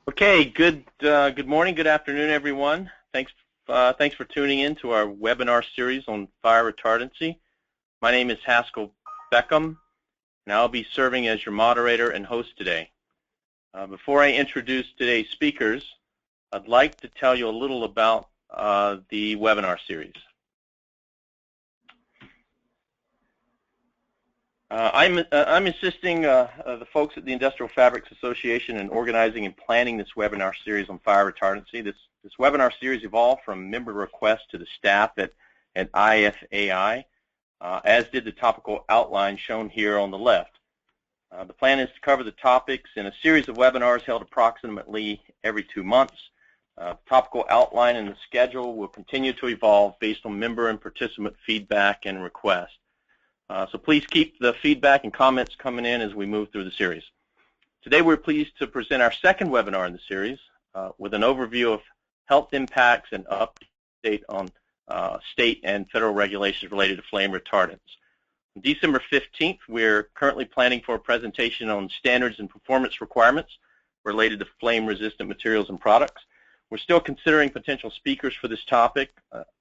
Okay, good morning, good afternoon, everyone. Thanks for tuning in to our webinar series on fire retardancy. My name is Haskell Beckham, and I'll be serving as your moderator and host today. Before I introduce today's speakers, I'd like to tell you a little about the webinar series. I'm assisting the folks at the Industrial Fabrics Association in organizing and planning this webinar series on fire retardancy. This webinar series evolved from member requests to the staff at IFAI, as did the topical outline shown here on the left. The plan is to cover the topics in a series of webinars held approximately every 2 months. The topical outline and the schedule will continue to evolve based on member and participant feedback and requests. So please keep the feedback and comments coming in as we move through the series. Today we're pleased to present our second webinar in the series with an overview of health impacts and update on state and federal regulations related to flame retardants. On December 15th, we're currently planning for a presentation on standards and performance requirements related to flame-resistant materials and products. We're still considering potential speakers for this topic,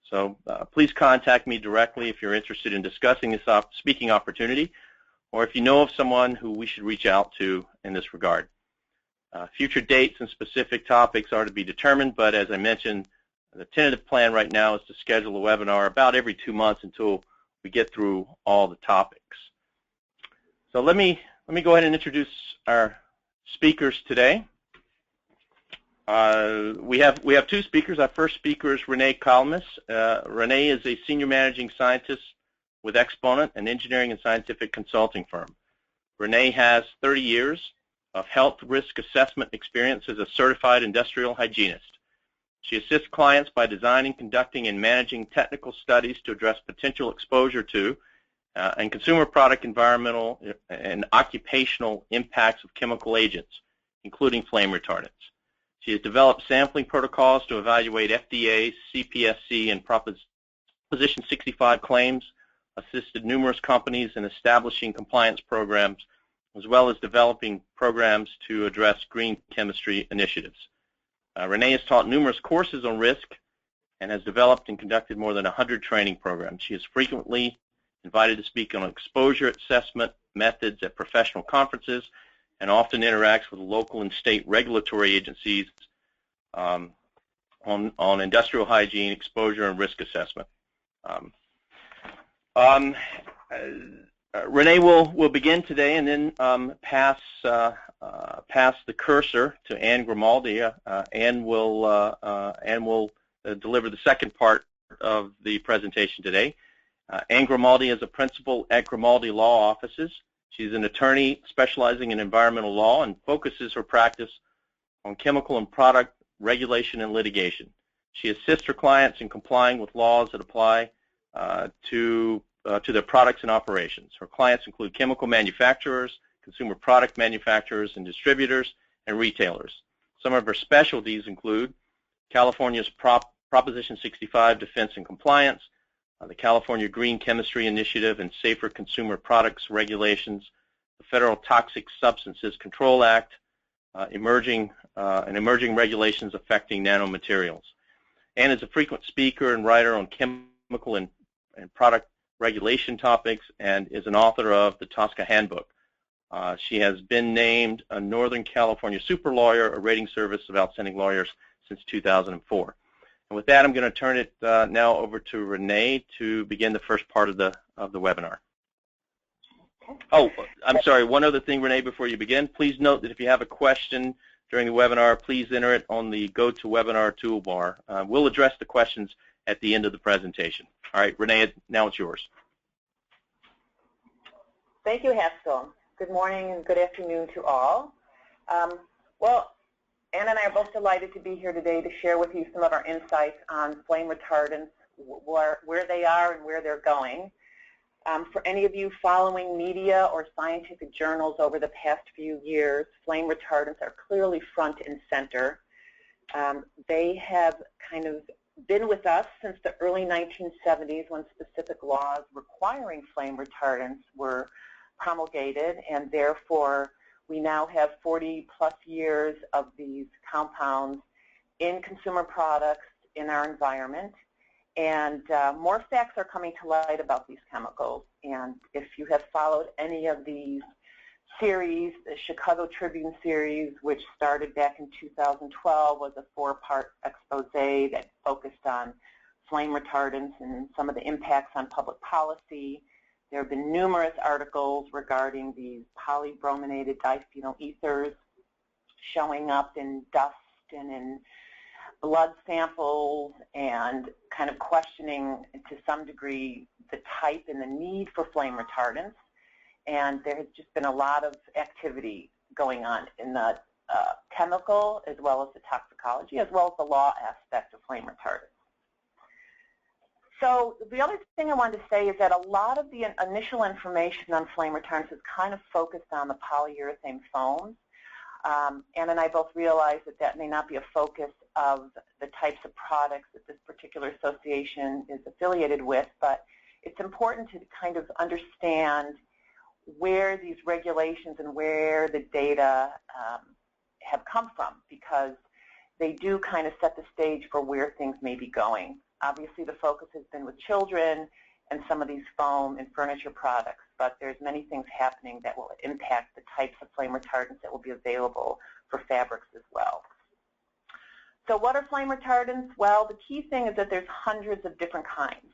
so please contact me directly if you're interested in discussing this speaking opportunity, or if you know of someone who we should reach out to in this regard. Future dates and specific topics are to be determined, but as I mentioned, the tentative plan right now is to schedule a webinar about every 2 months until we get through all the topics. So let me go ahead and introduce our speakers today. We have 2 speakers. Our first speaker is Renee Kalmus. Renee is a senior managing scientist with Exponent, an engineering and scientific consulting firm. Renee has 30 years of health risk assessment experience as a certified industrial hygienist. She assists clients by designing, conducting, and managing technical studies to address potential exposure to and consumer product environmental and occupational impacts of chemical agents, including flame retardants. She has developed sampling protocols to evaluate FDA, CPSC, and Proposition 65 claims, assisted numerous companies in establishing compliance programs, as well as developing programs to address green chemistry initiatives. Renee has taught numerous courses on risk and has developed and conducted more than 100 training programs. She is frequently invited to speak on exposure assessment methods at professional conferences and often interacts with local and state regulatory agencies on industrial hygiene, exposure, and risk assessment. Renee will begin today and then pass the cursor to Ann Grimaldi. Ann will deliver the second part of the presentation today. Ann Grimaldi is a principal at Grimaldi Law Offices. She's an attorney specializing in environmental law and focuses her practice on chemical and product regulation and litigation. She assists her clients in complying with laws that apply to their products and operations. Her clients include chemical manufacturers, consumer product manufacturers and distributors, and retailers. Some of her specialties include California's Proposition 65 Defense and Compliance, the California Green Chemistry Initiative and Safer Consumer Products Regulations, the Federal Toxic Substances Control Act, emerging regulations affecting nanomaterials. Ann is a frequent speaker and writer on chemical and product regulation topics and is an author of the TSCA Handbook. She has been named a Northern California Super Lawyer, a rating service of outstanding lawyers, since 2004. And with that, I'm going to turn it now over to Renee to begin the first part of the webinar. Okay. Oh, I'm sorry. One other thing, Renee, before you begin, please note that if you have a question during the webinar, please enter it on the GoToWebinar toolbar. We'll address the questions at the end of the presentation. All right, Renee, now it's yours. Thank you, Haskell. Good morning and good afternoon to all. Well, Ann and I are both delighted to be here today to share with you some of our insights on flame retardants, where they are and where they're going. For any of you following media or scientific journals over the past few years, flame retardants are clearly front and center. They have kind of been with us since the early 1970s when specific laws requiring flame retardants were promulgated, and therefore We now have 40-plus years of these compounds in consumer products in our environment, and more facts are coming to light about these chemicals. And if you have followed any of these series, the Chicago Tribune series, which started back in 2012, was a 4-part expose that focused on flame retardants and some of the impacts on public policy. There have been numerous articles regarding these polybrominated diphenyl ethers showing up in dust and in blood samples, and kind of questioning to some degree the type and the need for flame retardants. And there has just been a lot of activity going on in the chemical as well as the toxicology as well as the law aspect of flame retardants. So the other thing I wanted to say is that a lot of the initial information on flame retardants is kind of focused on the polyurethane foams. Ann and I both realize that that may not be a focus of the types of products that this particular association is affiliated with, but it's important to kind of understand where these regulations and where the data have come from, because they do kind of set the stage for where things may be going. Obviously, the focus has been with children and some of these foam and furniture products, but there's many things happening that will impact the types of flame retardants that will be available for fabrics as well. So what are flame retardants? Well, the key thing is that there's hundreds of different kinds.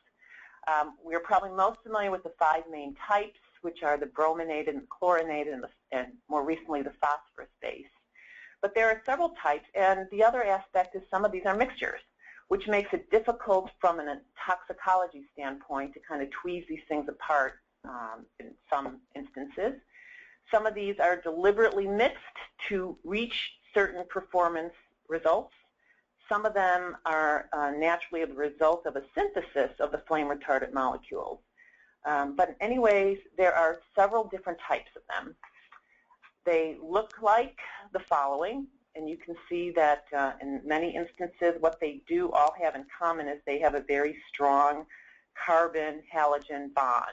We're probably most familiar with the 5 main types, which are the brominated and chlorinated and more recently the phosphorus base. But there are several types, and the other aspect is some of these are mixtures, which makes it difficult from a toxicology standpoint to kind of tweeze these things apart in some instances. Some of these are deliberately mixed to reach certain performance results. Some of them are naturally the result of a synthesis of the flame retardant molecules. But anyways, there are several different types of them. They look like the following, and you can see that in many instances what they do all have in common is they have a very strong carbon-halogen bond.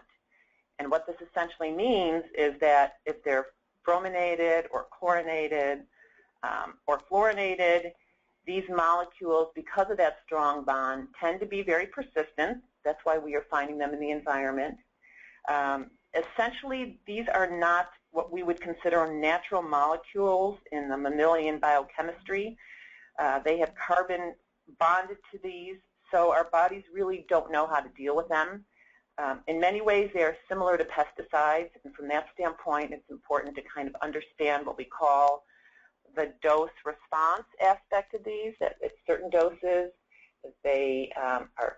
And what this essentially means is that if they're brominated or chlorinated or fluorinated, these molecules, because of that strong bond, tend to be very persistent. That's why we are finding them in the environment. Essentially, these are not what we would consider natural molecules in the mammalian biochemistry. They have carbon bonded to these, so our bodies really don't know how to deal with them. In many ways, they are similar to pesticides, and from that standpoint, it's important to kind of understand what we call the dose response aspect of these. That at certain doses, they are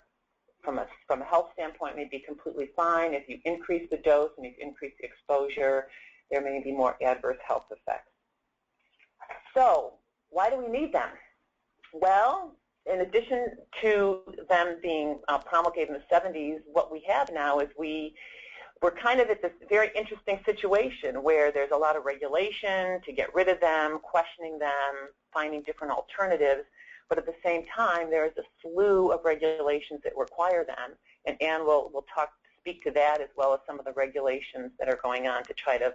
from a health standpoint may be completely fine. If you increase the dose and you increase the exposure, there may be more adverse health effects. So why do we need them? Well, in addition to them being promulgated in the 70s, what we have now is we're kind of at this very interesting situation where there's a lot of regulation to get rid of them, questioning them, finding different alternatives. But at the same time, there's a slew of regulations that require them, and Ann will speak to that as well as some of the regulations that are going on to try to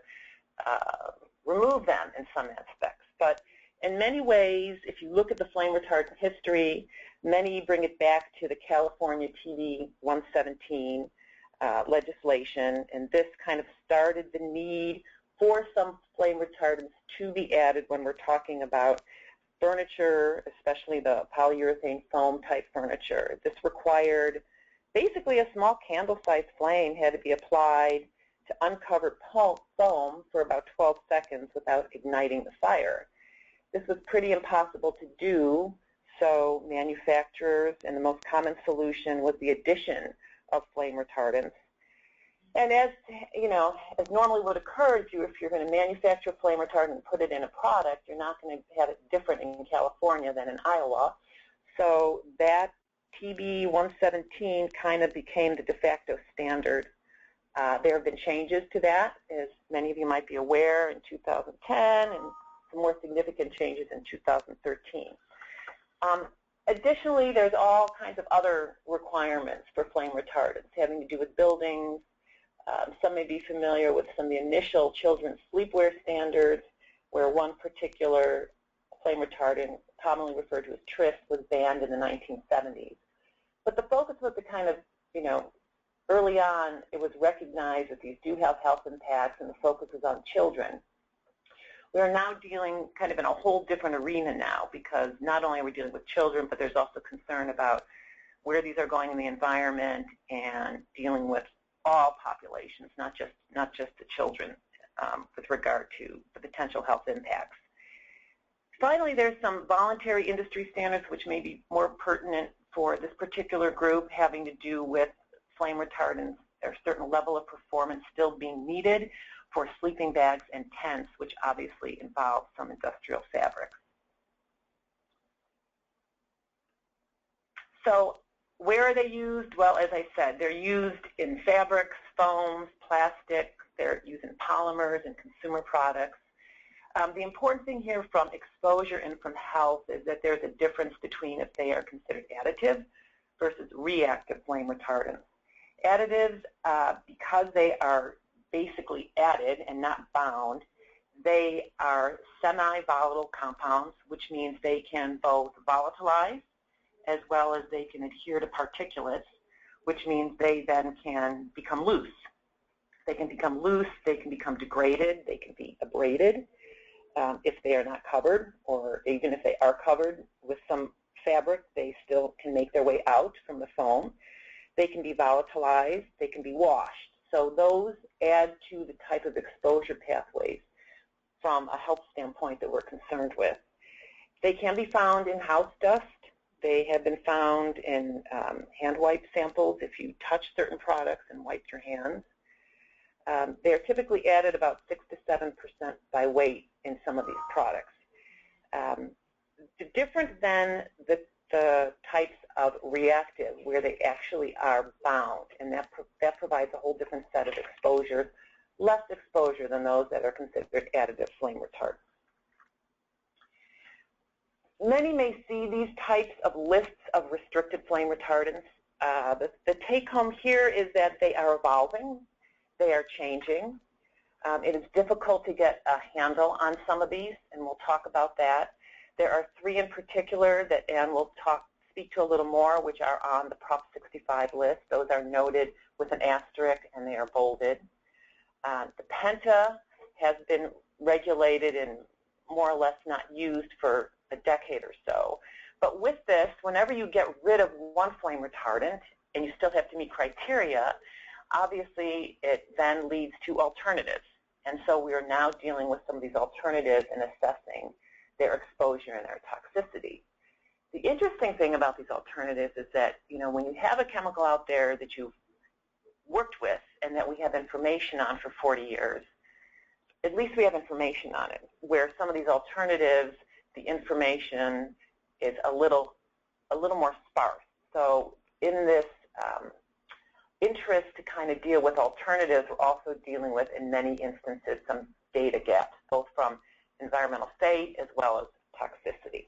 remove them in some aspects. But in many ways, if you look at the flame retardant history, many bring it back to the California TB 117 legislation, and this kind of started the need for some flame retardants to be added when we're talking about furniture, especially the polyurethane foam type furniture. This required basically a small candle-sized flame had to be applied to uncovered foam for about 12 seconds without igniting the fire. This was pretty impossible to do, so manufacturers, and the most common solution was the addition of flame retardants. And as you know, as normally would occur, if you're going to manufacture a flame retardant and put it in a product, you're not going to have it different in California than in Iowa. So that TB 117 kind of became the de facto standard. There have been changes to that, as many of you might be aware, in 2010, and some more significant changes in 2013. Additionally, there's all kinds of other requirements for flame retardants having to do with buildings. Some may be familiar with some of the initial children's sleepwear standards. particular flame retardant, commonly referred to as tris, was banned in the 1970s. But the focus was to kind of, early on it was recognized that these do have health impacts, and the focus is on children. We are now dealing kind of in a whole different arena now, because not only are we dealing with children, but there's also concern about where these are going in the environment and dealing with all populations, not just the children, with regard to the potential health impacts. Finally, there's some voluntary industry standards which may be more pertinent for this particular group, having to do with flame retardants. There's a certain level of performance still being needed for sleeping bags and tents, which obviously involve some industrial fabrics. So where are they used? Well, as I said, they're used in fabrics, foams, plastic. They're used in polymers and consumer products. The important thing here from exposure and from health is that there's a difference between if they are considered additive versus reactive flame retardants. Additives, because they are basically added and not bound, they are semi-volatile compounds, which means they can both volatilize as well as they can adhere to particulates, which means they then can become loose. They can become loose, they can become degraded, they can be abraded if they are not covered, or even if they are covered with some fabric, they still can make their way out from the foam. They can be volatilized, they can be washed. So those add to the type of exposure pathways from a health standpoint that we're concerned with. They can be found in house dust. They have been found in hand wipe samples if you touch certain products and wipe your hands. They're typically added about 6 to 7% by weight in some of these products. Different than the types of reactive, where they actually are bound, and that provides a whole different set of exposures, less exposure than those that are considered additive flame retardants. Many may see these types of lists of restricted flame retardants. The take-home here is that they are evolving, they are changing. It is difficult to get a handle on some of these, and we'll talk about that. There are 3 in particular that Ann will speak to a little more, which are on the Prop 65 list. Those are noted with an asterisk, and they are bolded. The penta has been regulated and more or less not used for a decade or so. But with this, whenever you get rid of one flame retardant and you still have to meet criteria, obviously it then leads to alternatives. And so we are now dealing with some of these alternatives and assessing their exposure and their toxicity. The interesting thing about these alternatives is that, when you have a chemical out there that you've worked with and that we have information on for 40 years, at least we have information on it, where some of these alternatives, the information is a little more sparse. So in this interest to kind of deal with alternatives, we're also dealing with, in many instances, some data gaps, both from environmental fate as well as toxicity.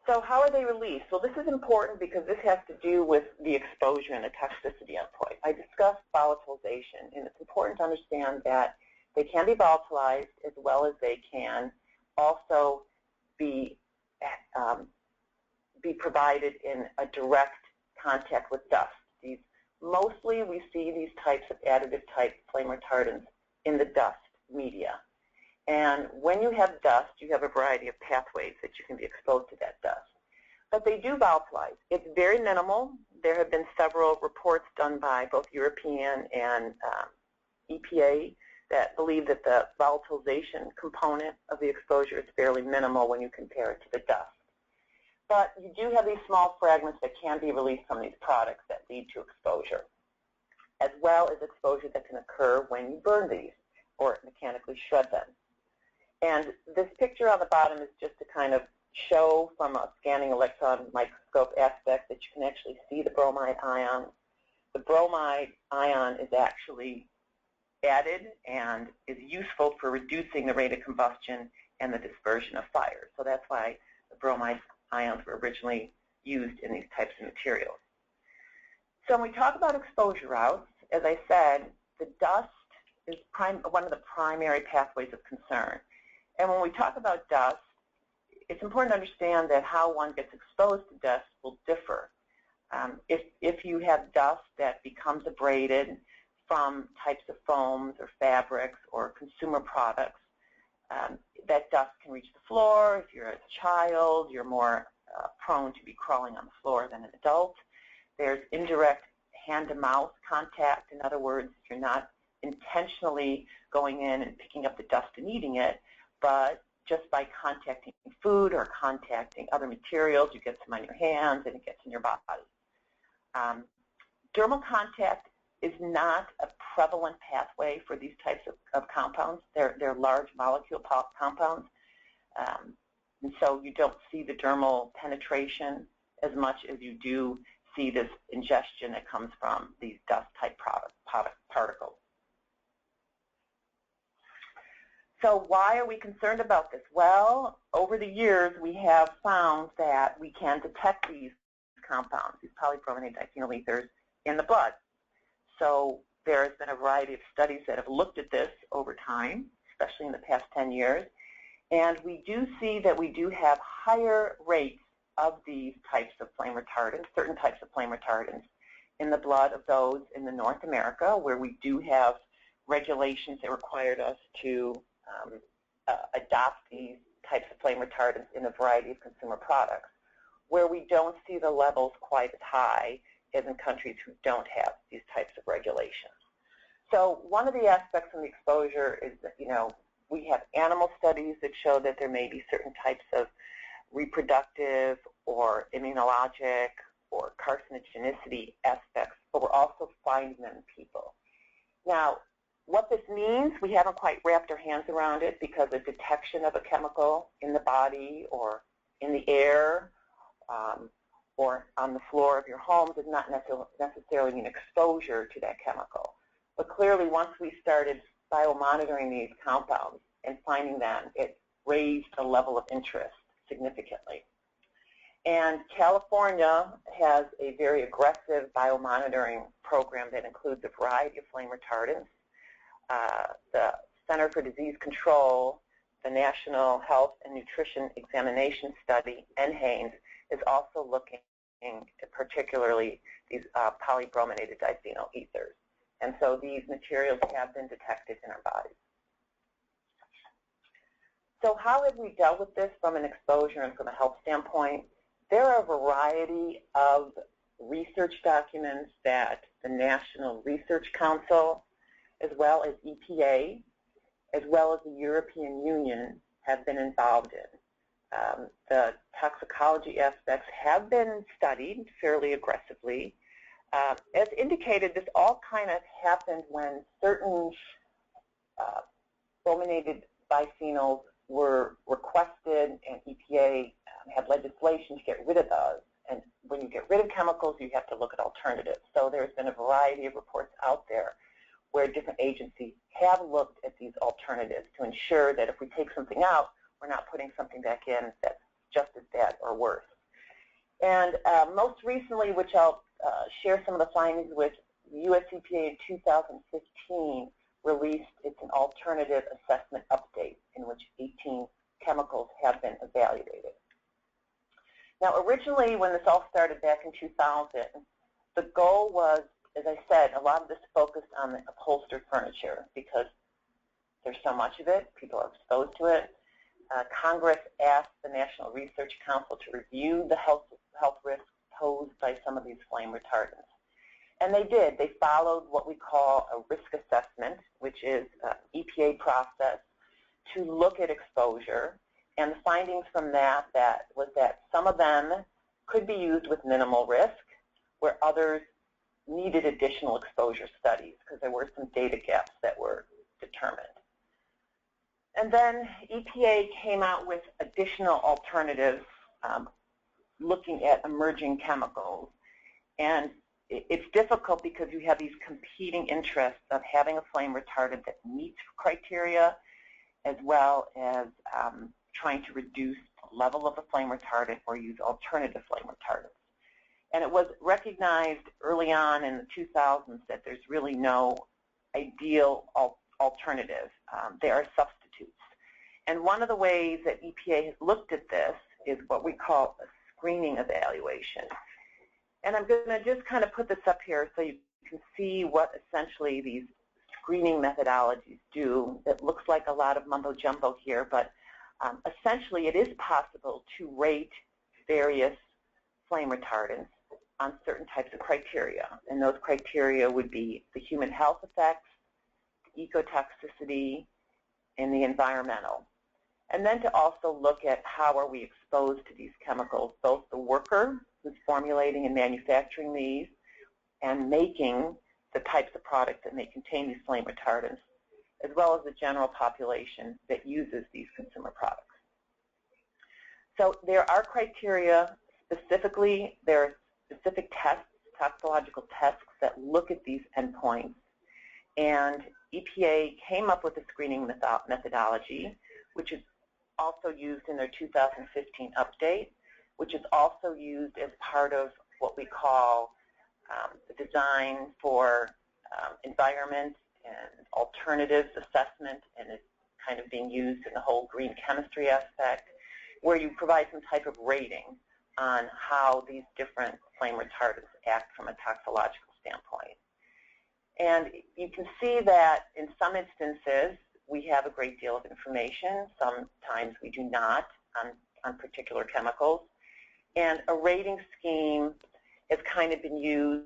So how are they released? Well, this is important because this has to do with the exposure and the toxicity endpoint. I discussed volatilization, and it's important to understand that they can be volatilized as well as they can also be provided in a direct contact with dust. Mostly we see these types of additive type flame retardants in the dust media. And when you have dust, you have a variety of pathways that you can be exposed to that dust. But they do volatilize. It's very minimal. There have been several reports done by both European and EPA that believe that the volatilization component of the exposure is fairly minimal when you compare it to the dust. But you do have these small fragments that can be released from these products that lead to exposure, as well as exposure that can occur when you burn these or mechanically shred them. And this picture on the bottom is just to kind of show from a scanning electron microscope aspect that you can actually see the bromide ion. The bromide ion is actually added and is useful for reducing the rate of combustion and the dispersion of fire. So that's why the bromide ions were originally used in these types of materials. So when we talk about exposure routes, as I said, the dust one of the primary pathways of concern. And when we talk about dust, it's important to understand that how one gets exposed to dust will differ. If you have dust that becomes abraded from types of foams or fabrics or consumer products, that dust can reach the floor. If you're a child, you're more prone to be crawling on the floor than an adult. There's indirect hand-to-mouth contact. In other words, you're not intentionally going in and picking up the dust and eating it, but just by contacting food or contacting other materials, you get some on your hands and it gets in your body. Dermal contact is not a prevalent pathway for these types of compounds. They're large molecule compounds, and so you don't see the dermal penetration as much as you do see this ingestion that comes from these dust-type particles. So why are we concerned about this? Well, over the years, we have found that we can detect these compounds, these polybrominated diphenyl ethers, in the blood. So there has been a variety of studies that have looked at this over time, especially in the past 10 years, and we do see that we do have higher rates of these types of flame retardants, certain types of flame retardants, in the blood of those in the North America, where we do have regulations that required us to adopt these types of flame retardants in a variety of consumer products, where we don't see the levels quite as high as in countries who don't have these types of regulations. So one of the aspects of the exposure is that, we have animal studies that show that there may be certain types of reproductive or immunologic or carcinogenicity aspects, but we're also finding them in people. Now, what this means, we haven't quite wrapped our hands around it, because the detection of a chemical in the body or in the air or on the floor of your home does not necessarily mean exposure to that chemical. But clearly, once we started biomonitoring these compounds and finding them, it raised the level of interest significantly. And California has a very aggressive biomonitoring program that includes a variety of flame retardants. The Center for Disease Control, the National Health and Nutrition Examination Study, NHANES, is also looking at particularly these polybrominated diphenyl ethers. And so these materials have been detected in our bodies. So how have we dealt with this from an exposure and from a health standpoint? There are a variety of research documents that the National Research Council, as well as EPA, as well as the European Union, have been involved in. The toxicology aspects have been studied fairly aggressively. As indicated, this all kind of happened when certain brominated biphenols were requested, and EPA had legislation to get rid of those. And when you get rid of chemicals, you have to look at alternatives. So there's been a variety of reports out there where different agencies have looked at these alternatives to ensure that if we take something out, we're not putting something back in that's just as bad or worse. And most recently, which I'll share some of the findings with, the US EPA in 2015 released an alternative assessment update in which 18 chemicals have been evaluated. Now, originally, when this all started back in 2000, the goal was, as I said, a lot of this focused on the upholstered furniture because there's so much of it, people are exposed to it. Congress asked the National Research Council to review the health risks posed by some of these flame retardants. And they did. They followed what we call a risk assessment, which is an EPA process to look at exposure. And the findings from that was that some of them could be used with minimal risk, where others needed additional exposure studies because there were some data gaps that were determined. And then EPA came out with additional alternatives looking at emerging chemicals. And it's difficult because you have these competing interests of having a flame retardant that meets criteria as well as trying to reduce the level of the flame retardant or use alternative flame retardants. And it was recognized early on in the 2000s that there's really no ideal alternatives. They are substitutes. And one of the ways that EPA has looked at this is what we call a screening evaluation. And I'm going to just kind of put this up here so you can see what essentially these screening methodologies do. It looks like a lot of mumbo-jumbo here, but essentially it is possible to rate various flame retardants on certain types of criteria. And those criteria would be the human health effects, ecotoxicity, and the environmental. And then to also look at how are we exposed to these chemicals, both the worker who's formulating and manufacturing these and making the types of products that may contain these flame retardants, as well as the general population that uses these consumer products. So there are criteria specifically, there are specific tests, toxicological tests that look at these endpoints. And EPA came up with a screening methodology, which is also used in their 2015 update, which is also used as part of what we call the design for environment and alternatives assessment, and it's kind of being used in the whole green chemistry aspect, where you provide some type of rating on how these different flame retardants act from a toxicological standpoint. And you can see that in some instances we have a great deal of information. Sometimes we do not on particular chemicals. And a rating scheme has kind of been used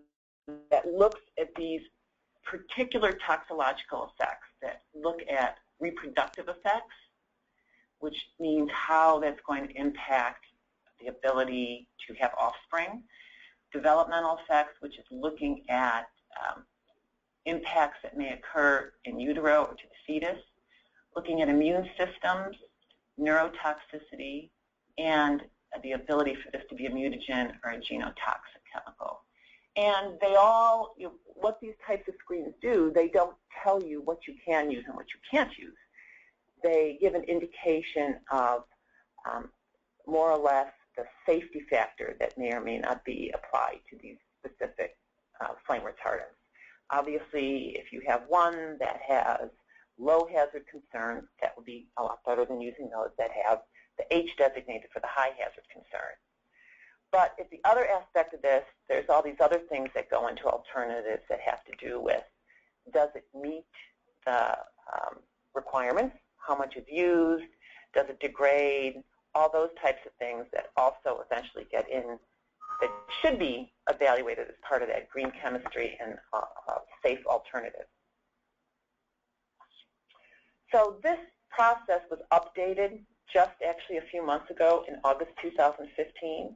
that looks at these particular toxicological effects, that look at reproductive effects, which means how that's going to impact the ability to have offspring. Developmental effects, which is looking at impacts that may occur in utero or to the fetus, looking at immune systems, neurotoxicity, and the ability for this to be a mutagen or a genotoxic chemical. And they all, what these types of screens do, they don't tell you what you can use and what you can't use. They give an indication of more or less the safety factor that may or may not be applied to these specific flame retardants. Obviously, if you have one that has low hazard concerns, that would be a lot better than using those that have the H designated for the high hazard concern. But at the other aspect of this, there's all these other things that go into alternatives that have to do with, does it meet the requirements, how much is used, does it degrade, all those types of things that also eventually get in, that should be evaluated as part of that green chemistry and safe alternative. So this process was updated just actually a few months ago in August 2015.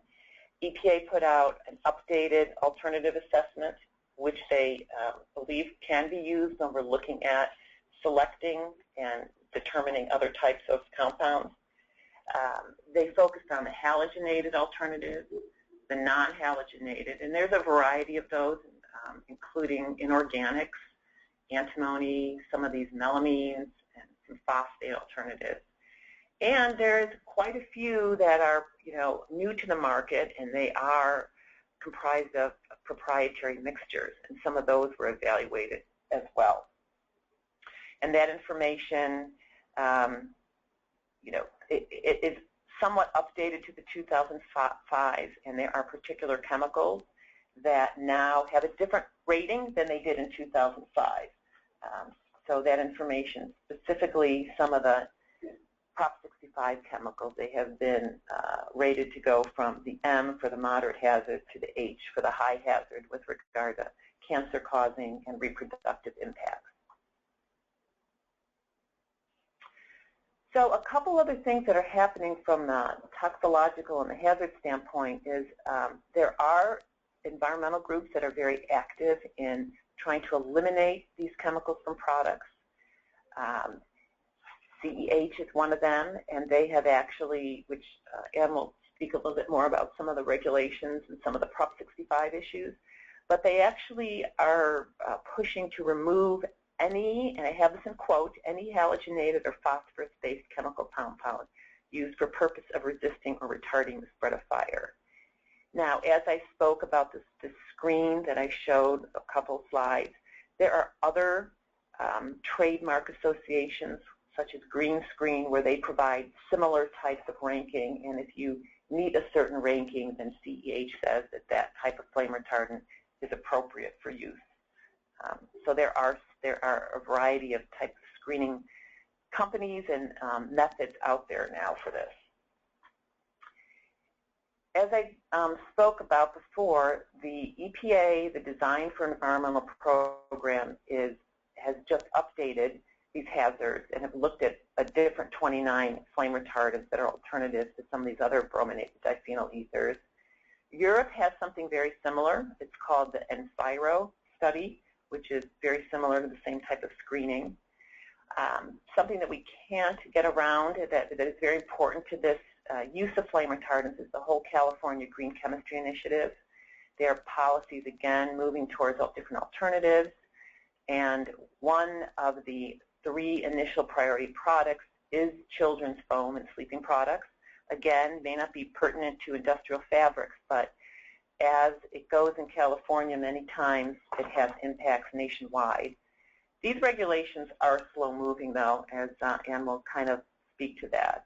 EPA put out an updated alternative assessment, which they believe can be used when we're looking at selecting and determining other types of compounds. They focused on the halogenated alternatives, the non-halogenated, and there's a variety of those, including inorganics, antimony, some of these melamines, and some phosphate alternatives. And there's quite a few that are, new to the market, and they are comprised of proprietary mixtures, and some of those were evaluated as well. And that information, it is somewhat updated to the 2005, and there are particular chemicals that now have a different rating than they did in 2005. So that information, specifically some of the Prop 65 chemicals, they have been rated to go from the M for the moderate hazard to the H for the high hazard with regard to cancer-causing and reproductive impacts. So a couple other things that are happening from the toxicological and the hazard standpoint is there are environmental groups that are very active in trying to eliminate these chemicals from products. CEH is one of them, and they have actually, which Ann will speak a little bit more about some of the regulations and some of the Prop 65 issues, but they actually are pushing to remove any, and I have this in quote, any halogenated or phosphorus-based chemical compound used for purpose of resisting or retarding the spread of fire. Now, as I spoke about this screen that I showed a couple slides, there are other trademark associations such as Green Screen, where they provide similar types of ranking, and if you meet a certain ranking, then CEH says that that type of flame retardant is appropriate for use. So there are a variety of types of screening companies and methods out there now for this. As I spoke about before, the EPA, the Design for Environmental Program, has just updated these hazards and have looked at a different 29 flame retardants that are alternatives to some of these other brominated diphenyl ethers. Europe has something very similar. It's called the Enviro study, which is very similar to the same type of screening. Something that we can't get around that is very important to this use of flame retardants is the whole California Green Chemistry Initiative. Their policies, again, moving towards all different alternatives. And one of the 3 initial priority products is children's foam and sleeping products. Again, may not be pertinent to industrial fabrics, but as it goes in California, many times it has impacts nationwide. These regulations are slow moving, though, as Ann will kind of speak to that.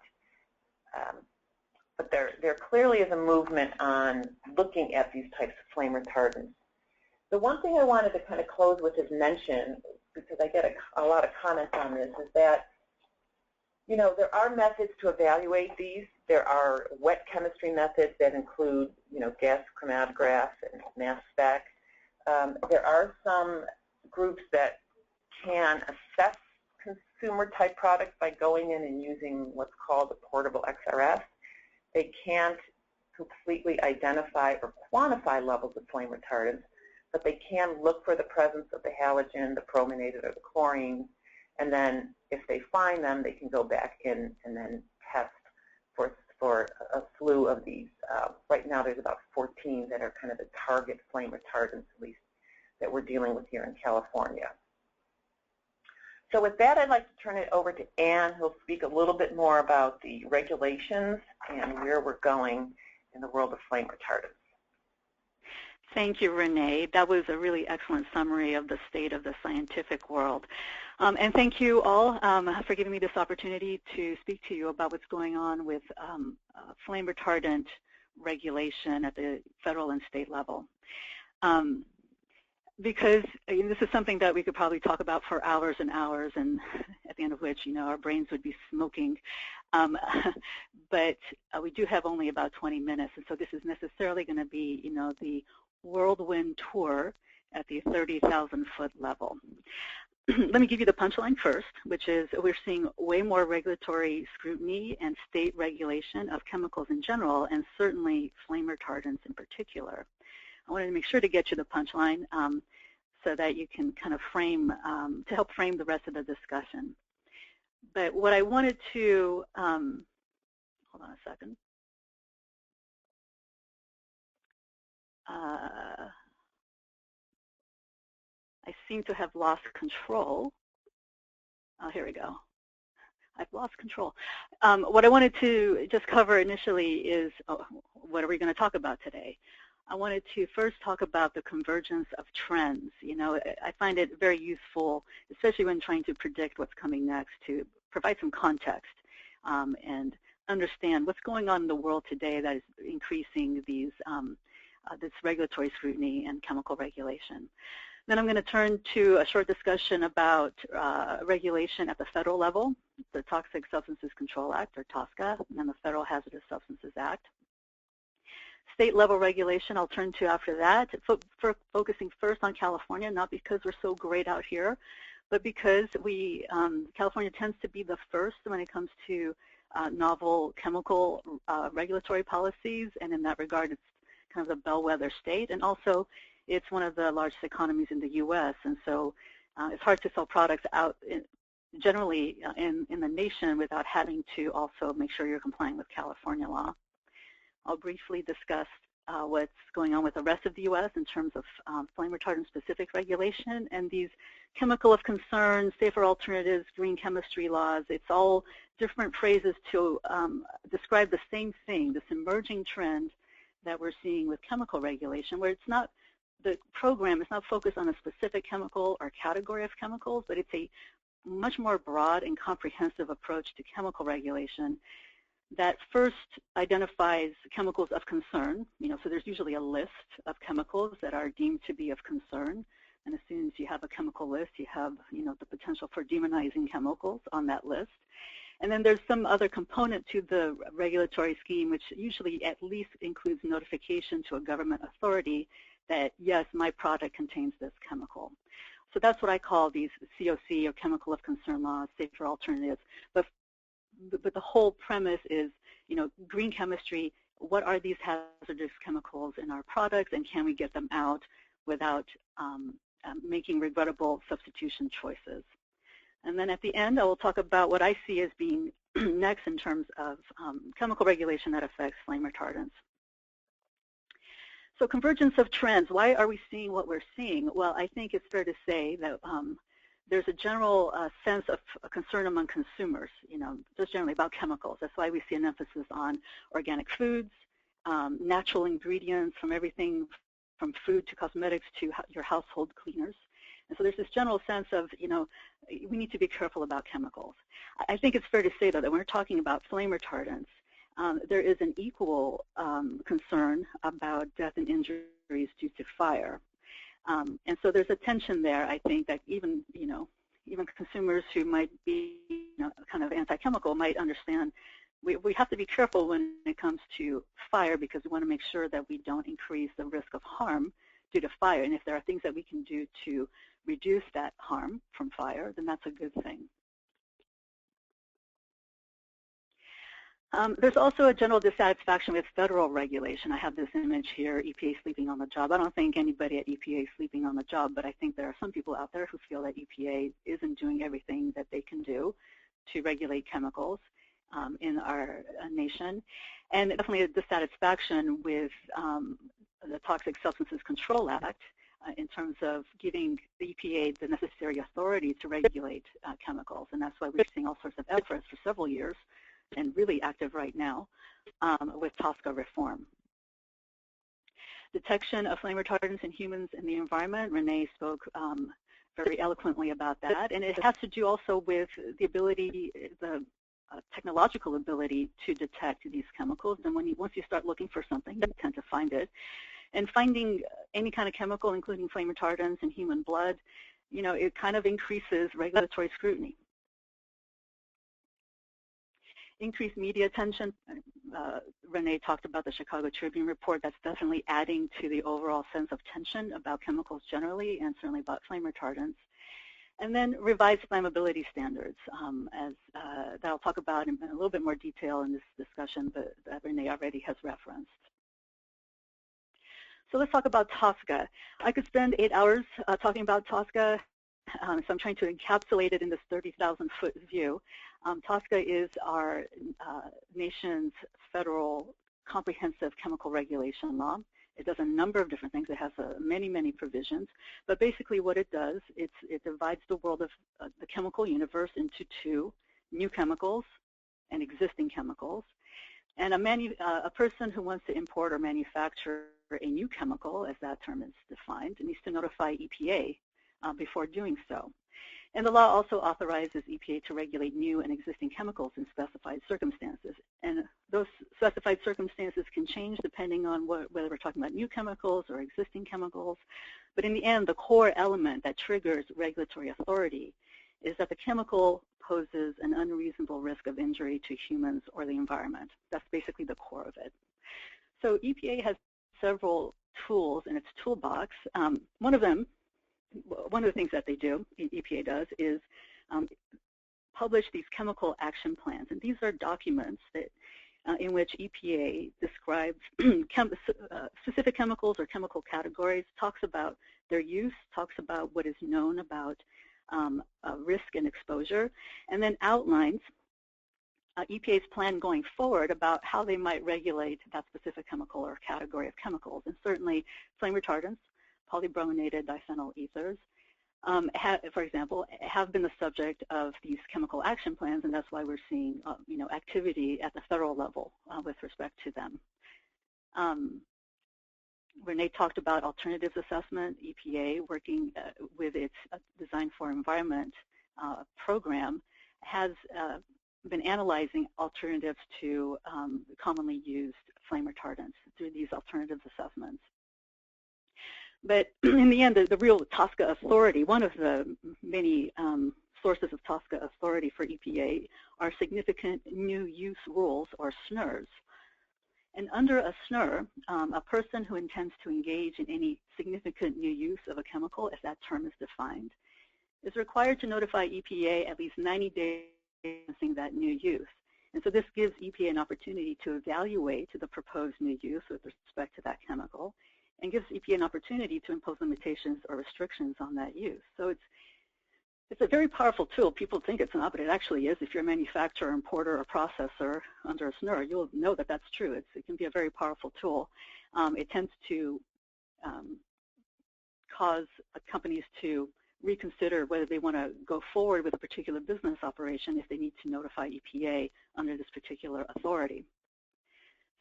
But there clearly is a movement on looking at these types of flame retardants. The one thing I wanted to kind of close with is mention, because I get a lot of comments on this, is that, you know, there are methods to evaluate these. There are wet chemistry methods that include, you know, gas chromatograph and mass spec. There are some groups that can assess consumer-type products by going in and using what's called a portable XRF. They can't completely identify or quantify levels of flame retardants, but they can look for the presence of the halogen, the brominated, or the chlorine, and then if they find them, they can go back in and then test for a slew of these. Right now there's about 14 that are kind of the target flame retardants, at least, that we're dealing with here in California. So with that, I'd like to turn it over to Ann, who'll speak a little bit more about the regulations and where we're going in the world of flame retardants. Thank you, Renee. That was a really excellent summary of the state of the scientific world. And thank you all for giving me this opportunity to speak to you about what's going on with flame retardant regulation at the federal and state level. Because this is something that we could probably talk about for hours and hours, and at the end of which, you know, our brains would be smoking. But we do have only about 20 minutes, and so this is necessarily going to be, you know, the whirlwind tour at the 30,000-foot level. Let me give you the punchline first, which is we're seeing way more regulatory scrutiny and state regulation of chemicals in general, and certainly flame retardants in particular. I wanted to make sure to get you the punchline so that you can kind of frame, to help frame the rest of the discussion. But what I wanted to, hold on a second. I seem to have lost control. Oh, here we go. I've lost control. What I wanted to just cover initially is what are we going to talk about today? I wanted to first talk about the convergence of trends. You know, I find it very useful, especially when trying to predict what's coming next, to provide some context and understand what's going on in the world today that is increasing these this regulatory scrutiny and chemical regulation. Then I'm going to turn to a short discussion about regulation at the federal level, the Toxic Substances Control Act, or TSCA, and the Federal Hazardous Substances Act. State level regulation I'll turn to after that, for focusing first on California, not because we're so great out here, but because California tends to be the first when it comes to novel chemical regulatory policies, and in that regard it's kind of the bellwether state, and also it's one of the largest economies in the U.S., and so it's hard to sell products out generally in the nation without having to also make sure you're complying with California law. I'll briefly discuss what's going on with the rest of the U.S. in terms of flame retardant specific regulation and these chemical of concern, safer alternatives, green chemistry laws. It's all different phrases to describe the same thing, this emerging trend that we're seeing with chemical regulation, where it's not the program is not focused on a specific chemical or category of chemicals, but it's a much more broad and comprehensive approach to chemical regulation that first identifies chemicals of concern. So there's usually a list of chemicals that are deemed to be of concern. And as soon as you have a chemical list, you have the potential for demonizing chemicals on that list. And then there's some other component to the regulatory scheme, which usually at least includes notification to a government authority that, yes, my product contains this chemical. So that's what I call these COC, or chemical of concern laws, safer alternatives. But the whole premise is, green chemistry, what are these hazardous chemicals in our products, and can we get them out without making regrettable substitution choices? And then at the end, I will talk about what I see as being next in terms of chemical regulation that affects flame retardants. So convergence of trends, why are we seeing what we're seeing? Well, I think it's fair to say that there's a general sense of concern among consumers, just generally about chemicals. That's why we see an emphasis on organic foods, natural ingredients, from everything from food to cosmetics to your household cleaners. And so there's this general sense of, we need to be careful about chemicals. I think it's fair to say, though, that when we're talking about flame retardants, there is an equal concern about death and injuries due to fire. And so there's a tension there, I think, that even consumers who might be kind of anti-chemical might understand we have to be careful when it comes to fire, because we want to make sure that we don't increase the risk of harm due to fire. And if there are things that we can do to reduce that harm from fire, then that's a good thing. There's also a general dissatisfaction with federal regulation. I have this image here, EPA sleeping on the job. I don't think anybody at EPA is sleeping on the job, but I think there are some people out there who feel that EPA isn't doing everything that they can do to regulate chemicals in our nation. And definitely a dissatisfaction with the Toxic Substances Control Act in terms of giving the EPA the necessary authority to regulate chemicals. And that's why we're seeing all sorts of efforts for several years, and really active right now, with TSCA reform. Detection of flame retardants in humans and the environment. Renee spoke very eloquently about that. And it has to do also with the ability, the technological ability to detect these chemicals. And once you start looking for something, you tend to find it. And finding any kind of chemical, including flame retardants in human blood, it kind of increases regulatory scrutiny. Increased media attention. Renee talked about the Chicago Tribune report. That's definitely adding to the overall sense of tension about chemicals generally, and certainly about flame retardants. And then revised flammability standards, as that I'll talk about in a little bit more detail in this discussion, but that Renee already has referenced. So let's talk about TSCA. I could spend 8 hours talking about TSCA, so I'm trying to encapsulate it in this 30,000-foot view. TSCA is our nation's federal comprehensive chemical regulation law. It does a number of different things. It has many, many provisions. But basically what it does, it divides the world of the chemical universe into two: new chemicals and existing chemicals. And a person who wants to import or manufacture a new chemical, as that term is defined, needs to notify EPA before doing so. And the law also authorizes EPA to regulate new and existing chemicals in specified circumstances. And those specified circumstances can change depending on whether we're talking about new chemicals or existing chemicals. But in the end, the core element that triggers regulatory authority is that the chemical poses an unreasonable risk of injury to humans or the environment. That's basically the core of it. So EPA has several tools in its toolbox. One of the things that they do, EPA does, is publish these chemical action plans. And these are documents that, in which EPA describes specific chemicals or chemical categories, talks about their use, talks about what is known about risk and exposure, and then outlines EPA's plan going forward about how they might regulate that specific chemical or category of chemicals. And certainly flame retardants, polybrominated diphenyl ethers, for example, have been the subject of these chemical action plans, and that's why we're seeing activity at the federal level with respect to them. Renee talked about alternatives assessment. EPA, working with its Design for Environment program, has been analyzing alternatives to commonly used flame retardants through these alternatives assessments. But in the end, the real TSCA authority, one of the many sources of TSCA authority for EPA, are significant new use rules, or SNURs. And under a SNUR, a person who intends to engage in any significant new use of a chemical, as that term is defined, is required to notify EPA at least 90 days since that new use. And so this gives EPA an opportunity to evaluate the proposed new use with respect to that chemical, and gives EPA an opportunity to impose limitations or restrictions on that use. So it's a very powerful tool. People think it's not, but it actually is. If you're a manufacturer, importer, or processor under a SNUR, you'll know that that's true. It can be a very powerful tool. It tends to cause companies to reconsider whether they want to go forward with a particular business operation if they need to notify EPA under this particular authority.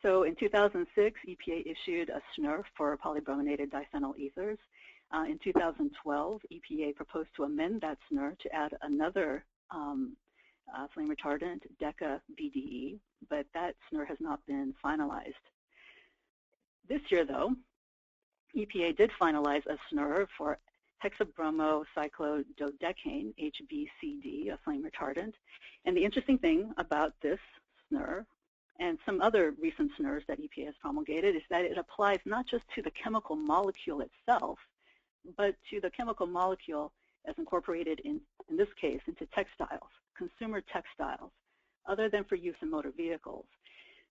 So in 2006, EPA issued a SNUR for polybrominated diphenyl ethers. In 2012, EPA proposed to amend that SNUR to add another flame retardant, Deca-BDE, but that SNUR has not been finalized. This year, though, EPA did finalize a SNUR for hexabromocyclododecane, HBCD, a flame retardant. And the interesting thing about this SNUR and some other recent SNURs that EPA has promulgated is that it applies not just to the chemical molecule itself, but to the chemical molecule as incorporated in this case, into textiles, consumer textiles, other than for use in motor vehicles.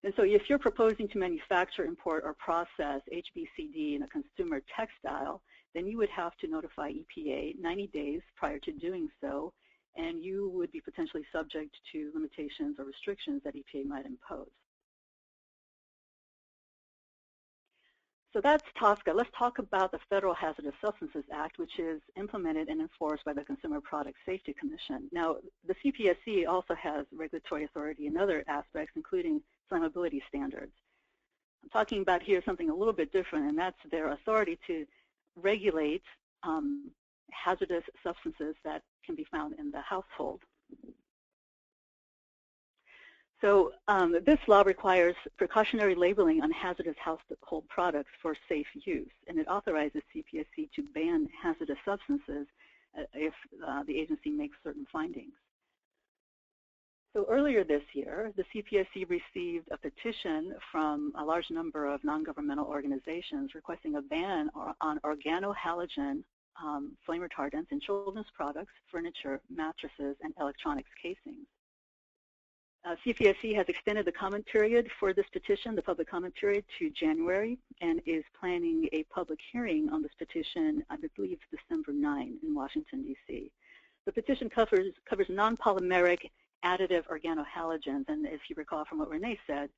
And so if you're proposing to manufacture, import, or process HBCD in a consumer textile, then you would have to notify EPA 90 days prior to doing so, and you would be potentially subject to limitations or restrictions that EPA might impose. So that's TSCA. Let's talk about the Federal Hazardous Substances Act, which is implemented and enforced by the Consumer Product Safety Commission. Now, the CPSC also has regulatory authority in other aspects, including flammability standards. I'm talking about here something a little bit different, and that's their authority to regulate hazardous substances that can be found in the household. So this law requires precautionary labeling on hazardous household products for safe use, and it authorizes CPSC to ban hazardous substances if the agency makes certain findings. So earlier this year, the CPSC received a petition from a large number of non-governmental organizations requesting a ban on organohalogen flame retardants in children's products, furniture, mattresses, and electronics casings. CPSC has extended the comment period for this petition, the public comment period, to January, and is planning a public hearing on this petition, I believe, December 9 in Washington, D.C. The petition covers non-polymeric additive organohalogens, and if you recall from what Renee said,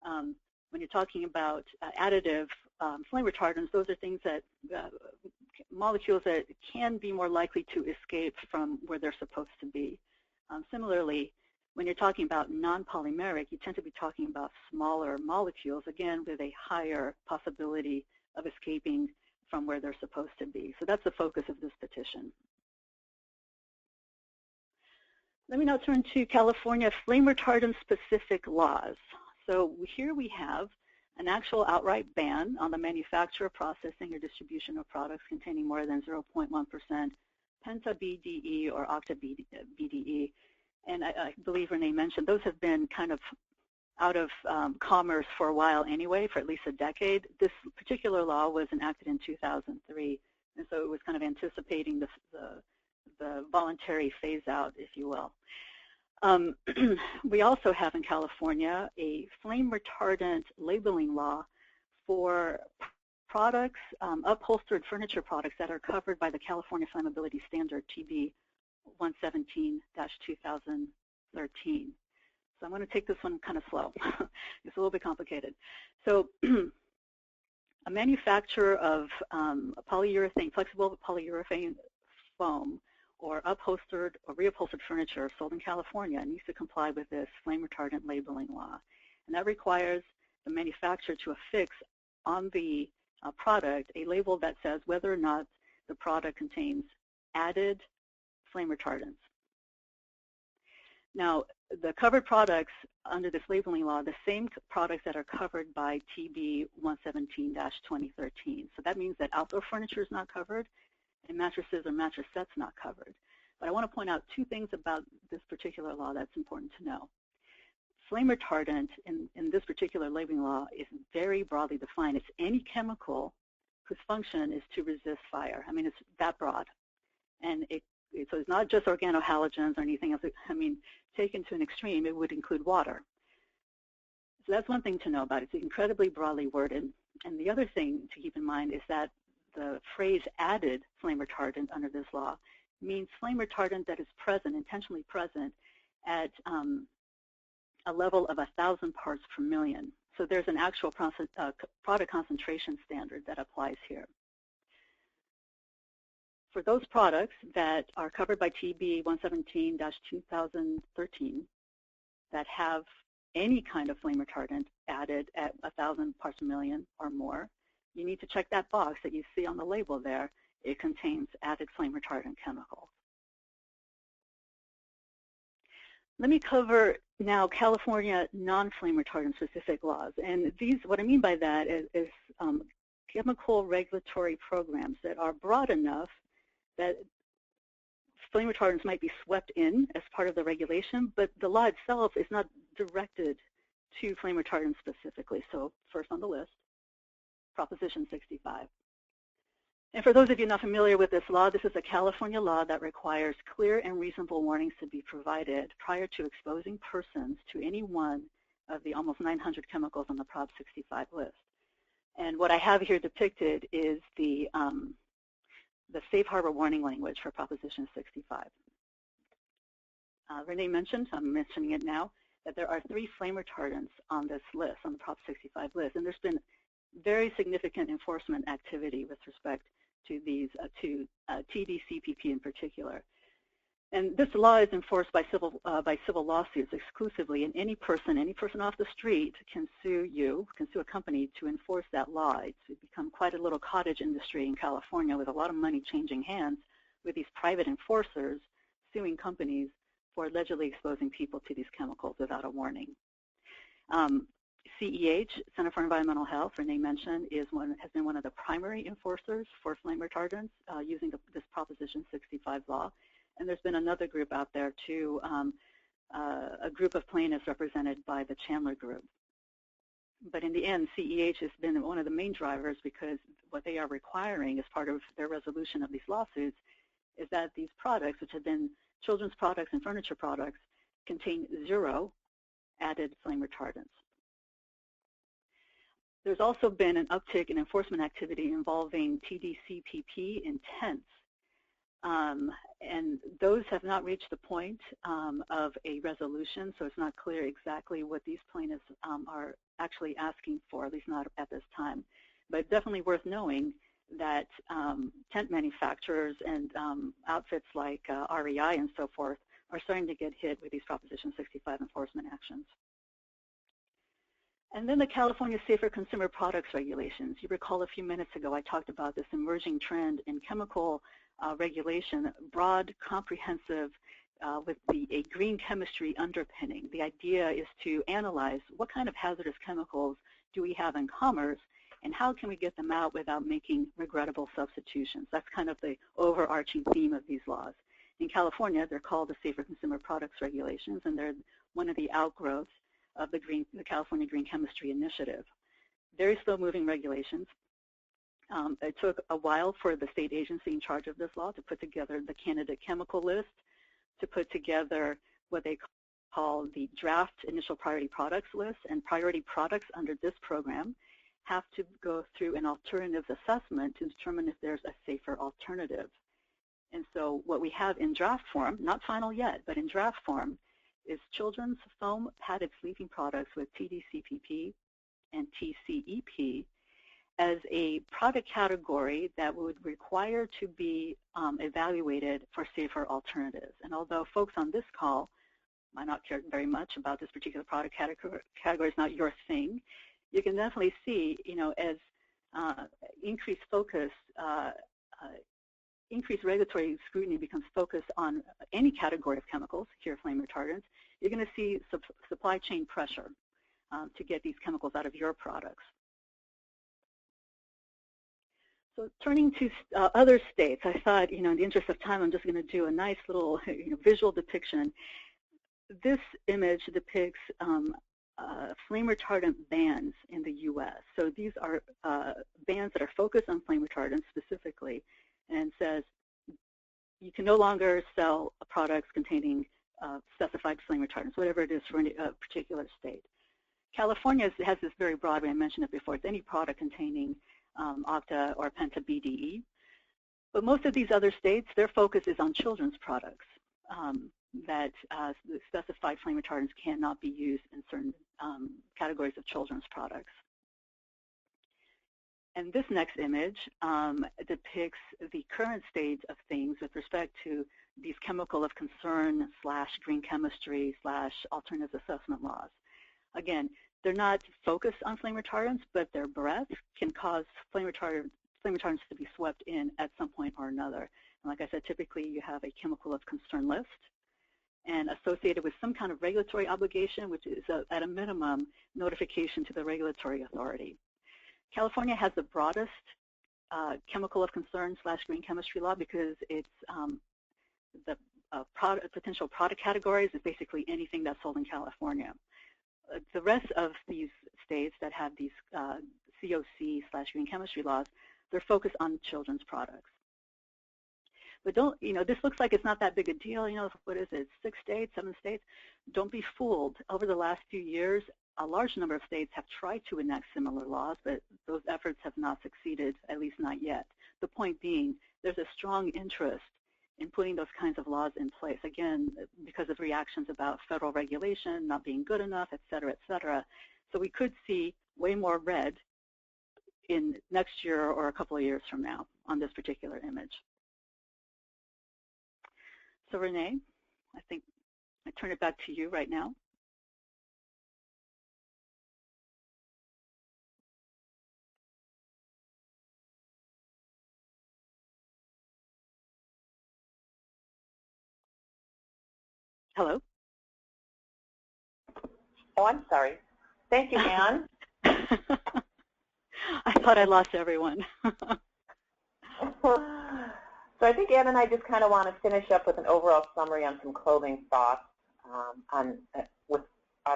when you're talking about additive flame retardants, those are things that, molecules that can be more likely to escape from where they're supposed to be. Similarly, when you're talking about non-polymeric, you tend to be talking about smaller molecules, again, with a higher possibility of escaping from where they're supposed to be. So that's the focus of this petition. Let me now turn to California flame retardant specific laws. So here we have an actual outright ban on the manufacture, processing, or distribution of products containing more than 0.1% penta-BDE or octa-BDE. And I believe Renee mentioned those have been kind of out of commerce for a while anyway, for at least a decade. This particular law was enacted in 2003, and so it was kind of anticipating the voluntary phase out, if you will. We also have in California a flame retardant labeling law for products, upholstered furniture products that are covered by the California Flammability Standard, TB 117-2013. So I'm going to take this one kind of slow. It's a little bit complicated. So a manufacturer of polyurethane, flexible polyurethane foam or upholstered or reupholstered furniture sold in California needs to comply with this flame retardant labeling law. And that requires the manufacturer to affix on the product a label that says whether or not the product contains added flame retardants. Now, the covered products under this labeling law, the same products that are covered by TB 117-2013. So that means that outdoor furniture is not covered and mattresses or mattress sets not covered. But I want to point out two things about this particular law that's important to know. Flame retardant in this particular labeling law is very broadly defined. It's any chemical whose function is to resist fire. I mean, it's that broad. And so it's not just organohalogens or anything else. I mean, taken to an extreme, it would include water. So that's one thing to know about it. It's incredibly broadly worded. And the other thing to keep in mind is that the phrase added flame retardant under this law means flame retardant that is present, intentionally present, at a level of 1,000 parts per million. So there's an actual product concentration standard that applies here. For those products that are covered by TB 117-2013 that have any kind of flame retardant added at 1,000 parts per million or more, you need to check that box that you see on the label there. It contains added flame retardant chemicals. Let me cover now California non-flame retardant specific laws. And these, what I mean by that is chemical regulatory programs that are broad enough that flame retardants might be swept in as part of the regulation, but the law itself is not directed to flame retardants specifically. So first on the list, Proposition 65. And for those of you not familiar with this law, this is a California law that requires clear and reasonable warnings to be provided prior to exposing persons to any one of the almost 900 chemicals on the Prop 65 list. And what I have here depicted is the safe harbor warning language for Proposition 65. Renee mentioned, I'm mentioning it now, that there are 3 flame retardants on this list, on the Prop 65 list, and there's been very significant enforcement activity with respect to these, TDCPP in particular. And this law is enforced by civil lawsuits exclusively, and any person off the street can sue a company to enforce that law. It's become quite a little cottage industry in California with a lot of money changing hands with these private enforcers suing companies for allegedly exposing people to these chemicals without a warning. CEH, Center for Environmental Health, Renee mentioned, has been one of the primary enforcers for flame retardants using this Proposition 65 law. And there's been another group out there too, a group of plaintiffs represented by the Chandler Group. But in the end, CEH has been one of the main drivers because what they are requiring as part of their resolution of these lawsuits is that these products, which have been children's products and furniture products, contain 0 added flame retardants. There's also been an uptick in enforcement activity involving TDCPP in tents. And those have not reached the point of a resolution, so it's not clear exactly what these plaintiffs are actually asking for, at least not at this time. But definitely worth knowing that tent manufacturers and outfits like REI and so forth are starting to get hit with these Proposition 65 enforcement actions. And then the California Safer Consumer Products Regulations. You recall a few minutes ago I talked about this emerging trend in chemical regulation, broad, comprehensive, with a green chemistry underpinning. The idea is to analyze what kind of hazardous chemicals do we have in commerce and how can we get them out without making regrettable substitutions. That's kind of the overarching theme of these laws. In California, they're called the Safer Consumer Products Regulations, and they're one of the outgrowths of the California Green Chemistry Initiative. Very slow-moving regulations. It took a while for the state agency in charge of this law to put together the candidate chemical list, to put together what they call the draft initial priority products list, and priority products under this program have to go through an alternatives assessment to determine if there's a safer alternative. And so what we have in draft form, not final yet, but in draft form, is children's foam padded sleeping products with TDCPP and TCEP as a product category that would require to be evaluated for safer alternatives. And although folks on this call might not care very much about this particular product category, is not your thing, you can definitely see, as increased focus, increased regulatory scrutiny becomes focused on any category of chemicals, here flame retardants, you're going to see supply chain pressure to get these chemicals out of your products. So turning to other states, I thought, in the interest of time, I'm just going to do a nice little visual depiction. This image depicts flame retardant bans in the U.S. So these are bans that are focused on flame retardants specifically, and says you can no longer sell products containing specified flame retardants, whatever it is for a particular state. California has this very broad, I mentioned it before, it's any product containing octa or penta-BDE. But most of these other states, their focus is on children's products, that the specified flame retardants cannot be used in certain categories of children's products. And this next image depicts the current state of things with respect to these chemical of concern / green chemistry / alternative assessment laws. Again, they're not focused on flame retardants, but their breadth can cause flame retardants to be swept in at some point or another. And like I said, typically you have a chemical of concern list and associated with some kind of regulatory obligation, which is at a minimum notification to the regulatory authority. California has the broadest chemical of concern / green chemistry law because it's the potential product categories is basically anything that's sold in California. The rest of these states that have these COC / green chemistry laws, they're focused on children's products. But don't, this looks like it's not that big a deal, what is it, 6 states, 7 states? Don't be fooled. Over the last few years, a large number of states have tried to enact similar laws, but those efforts have not succeeded, at least not yet. The point being, there's a strong interest in putting those kinds of laws in place, again, because of reactions about federal regulation not being good enough, et cetera, et cetera. So we could see way more red in next year or a couple of years from now on this particular image. So Renee, I think I turn it back to you right now. Hello? Oh, I'm sorry. Thank you, Ann. I thought I lost everyone. So I think Ann and I just kind of want to finish up with an overall summary on some closing thoughts on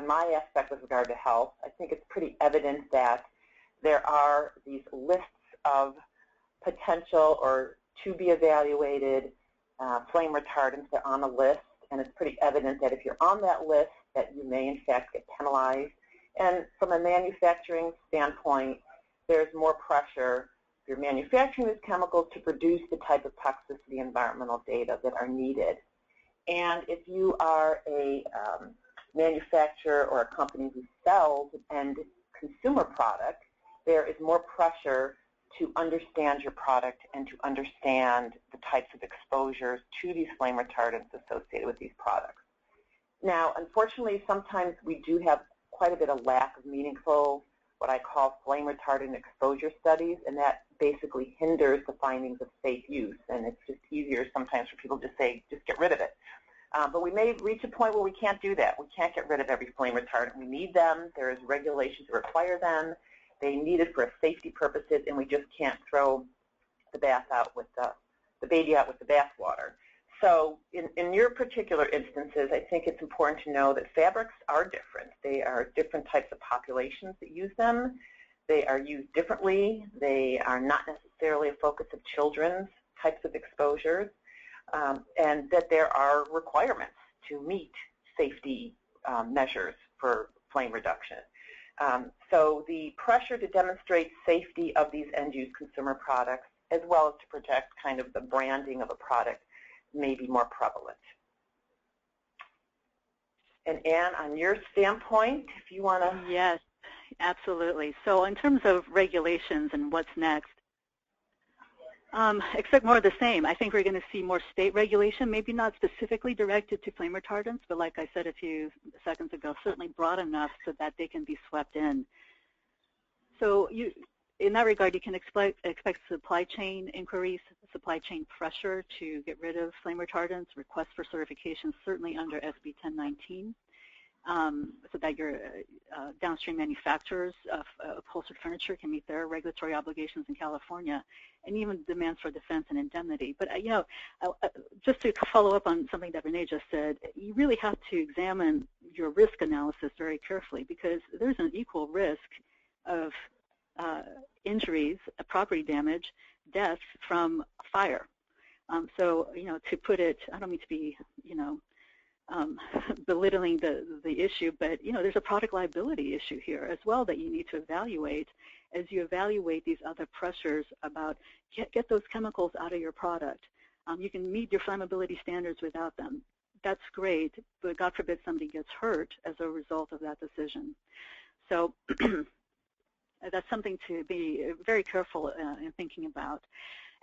my aspect with regard to health. I think it's pretty evident that there are these lists of potential or to be evaluated flame retardants that are on a list, and it's pretty evident that if you're on that list that you may in fact get penalized. And from a manufacturing standpoint, there's more pressure if you're manufacturing these chemicals to produce the type of toxicity environmental data that are needed. And if you are a manufacturer or a company who sells an end consumer product, there is more pressure to understand your product and to understand the types of exposures to these flame retardants associated with these products. Now, unfortunately, sometimes we do have quite a bit of lack of meaningful, what I call flame retardant exposure studies, and that basically hinders the findings of safe use. And it's just easier sometimes for people to say, just get rid of it. But we may reach a point where we can't do that. We can't get rid of every flame retardant. We need them. There's regulations that require them. They need it for safety purposes, and we just can't throw the bath out with the baby out with the bathwater. So in your particular instances, I think it's important to know that fabrics are different. They are different types of populations that use them. They are used differently. They are not necessarily a focus of children's types of exposures, and that there are requirements to meet safety measures for flame reduction. So the pressure to demonstrate safety of these end-use consumer products, as well as to protect kind of the branding of a product, may be more prevalent. And Ann, on your standpoint, if you want to... Yes, absolutely. So in terms of regulations and what's next, expect more of the same. I think we're going to see more state regulation, maybe not specifically directed to flame retardants, but like I said a few seconds ago, certainly broad enough so that they can be swept in. So in that regard, you can expect supply chain inquiries, supply chain pressure to get rid of flame retardants, requests for certification, certainly under SB 1019, so that your downstream manufacturers of upholstered furniture can meet their regulatory obligations in California, and even demands for defense and indemnity. But just to follow up on something that Renee just said, you really have to examine your risk analysis very carefully, because there's an equal risk of injuries, property damage, death from fire. So, to put it, I don't mean to be, belittling the issue, but, there's a product liability issue here as well that you need to evaluate as you evaluate these other pressures about get those chemicals out of your product. You can meet your flammability standards without them. That's great, but God forbid somebody gets hurt as a result of that decision. So that's something to be very careful in thinking about.